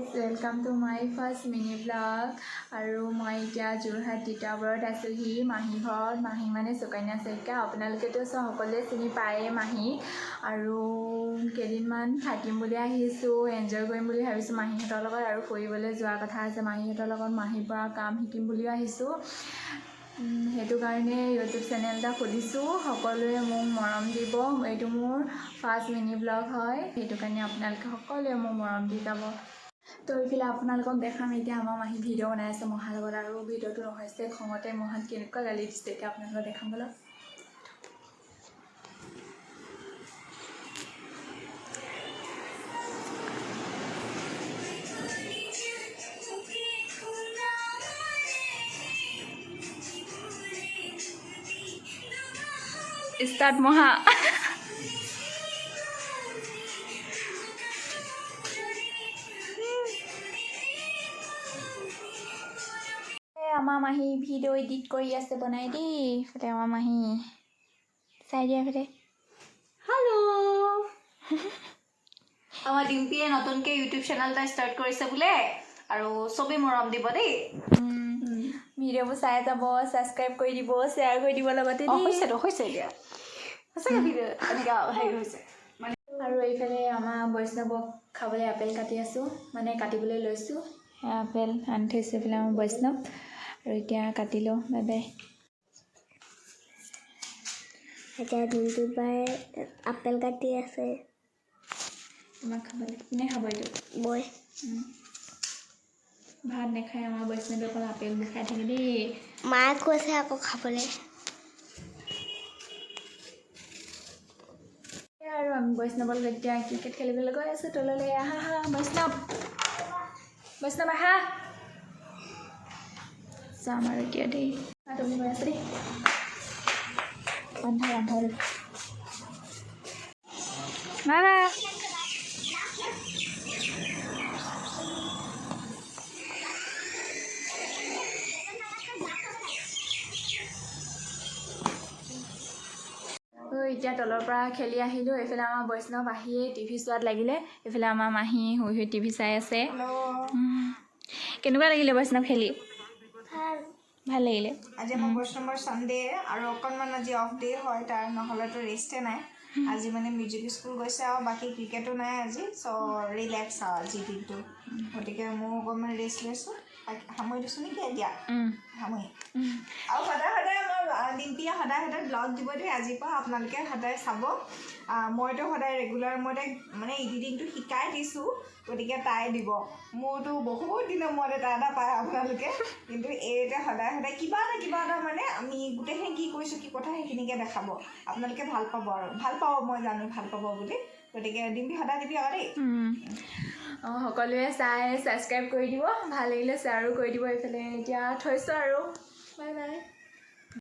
guys welcome to my first mini blog আৰু মই এতিয়া যোৰহাট তিতাবৰত আছোঁহি মাহী ঘৰত মাহী মানে সুকন্যা শইকীয়া আপোনালোকেতো সকলোৱে চিনি পায়েই মাহী আৰু কেইদিনমান থাকিম বুলি আহিছোঁ এনজয় কৰিম বুলি ভাবিছোঁ মাহীহঁতৰ লগত আৰু ফুৰিবলৈ যোৱাৰ কথা আছে মাহীহঁতৰ লগত মাহীৰ পৰা কাম শিকিম বুলিও আহিছোঁ সেইটো কাৰণে ইউটিউব চেনেল এটা খুলিছোঁ সকলোৱে মোক মৰম দিব এইটো মোৰ ফাৰ্ষ্ট মিনি ব্লগ হয় সেইটো কাৰণে আপোনালোকে সকলোৱে মোক মৰম দি যাব তো এইফালে আপোনালোকক দেখাম এতিয়া আমাৰ মাহী ভিডিঅ' বনাই আছে মহাৰ লগত আৰু ভিডিঅ'টো নহৈছে খঙতে মহাত কেনেকুৱা গালি দিছে এতিয়া আপোনালোকক দেখাম বোলো स्टार्ट महा आमा माही भिडिओ एडिट কৰি আছে বনাই দি ফলে আমা মাহি চাই দিয়া ফলে हेलो আমাৰ ডিম্পিয়ে নতুনকে ইউটিউব চেনেল এটা ষ্টাৰ্ট কৰিছে বুলে আৰু সবে মৰম দিব দেই ভিডিঅ'বোৰ চাই যাব সাবস্ক্ৰাইব কৰি দিব শেয়াৰ কৰি দিব লগতে দি হৈছে দিয়া সঁচাকে ভিডিঅ' এনেকা হেৰি হৈছে মানে আৰু এইফালে আমাৰ বৈষ্ণৱক খাবলৈ আপেল কাটি আছোঁ মানে কাটিবলৈ লৈছোঁ আপেল আনি থৈছোঁ এইফালে আমাৰ বৈষ্ণৱ আৰু এতিয়া কাটি লওঁ বাই বাই এতিয়া দিনটো বাই আপেল কাটি আছে তোমাক খাবলৈ কোনে খাব এইটো বৈ ভাত নাখায় আমাৰ বৈষ্ণৱে অকল আপেলবোৰ খাই থাকে দেই মায়ে কৈছে আকৌ খাবলৈ আৰু আমি বৈষ্ণৱৰ লগত এতিয়া ক্ৰিকেট খেলিবলৈ গৈ আছোঁ তললৈ আহা হা বৈষ্ণৱ আহা যাম আৰু এতিয়া দেই তুমি গৈ আছো দেই আন্ধাৰ নানা এতিয়া তলৰ পৰা খেলি আহিলোঁ এইফালে আমাৰ বৈষ্ণৱ আহিয়ে টিভি চোৱাত লাগিলে এইফালে আমাৰ মাহী শুই শুই টিভি চাই আছে কেনেকুৱা লাগিলে বৈষ্ণৱ খেলি ভাল লাগিলে আজি আমাৰ বৈষ্ণৱৰ সানডে আৰু অকণমান আজি অফ ডে হয় তাৰ নহ'লেতো ৰেষ্টে নাই আজি মানে মিউজিক স্কুল গৈছে আৰু বাকী ক্ৰিকেটো নাই আজি চ' ৰিলেক্স আৰু আজি দিনটো গতিকে মই অকণমান ৰেষ্ট লৈছোঁ সামৰি দিছোঁ নেকি এতিয়া সামৰি আৰু সদায় সদায় মই ডিম্পিয়ে সদায় সদায় ব্লগ দিব দেই আজিৰ পৰা আপোনালোকে সদায় চাব মইতো সদায় ৰেগুলাৰ মই তাইক মানে এডিটিংটো শিকাই দিছোঁ গতিকে তাই দিব মোৰতো বহুত দিনৰ মূৰত এটা পায় আপোনালোকে কিন্তু এইতে সদায় সদায় কিবা এটা মানে আমি গোটেইখিনি কি কৰিছোঁ কি কথা সেইখিনিকে দেখাব আপোনালোকে ভাল পাব আৰু ভাল পাব মই জানো ভাল পাব বুলি গতিকে ডিম্পি সদায় দিবি আৰু দেই সকলোৱে চাই ছাবস্ক্ৰাইব কৰি দিব ভাল লাগিলে শ্বেয়াৰো কৰি দিব এইফালে এতিয়া থৈছোঁ আৰু বাই বাই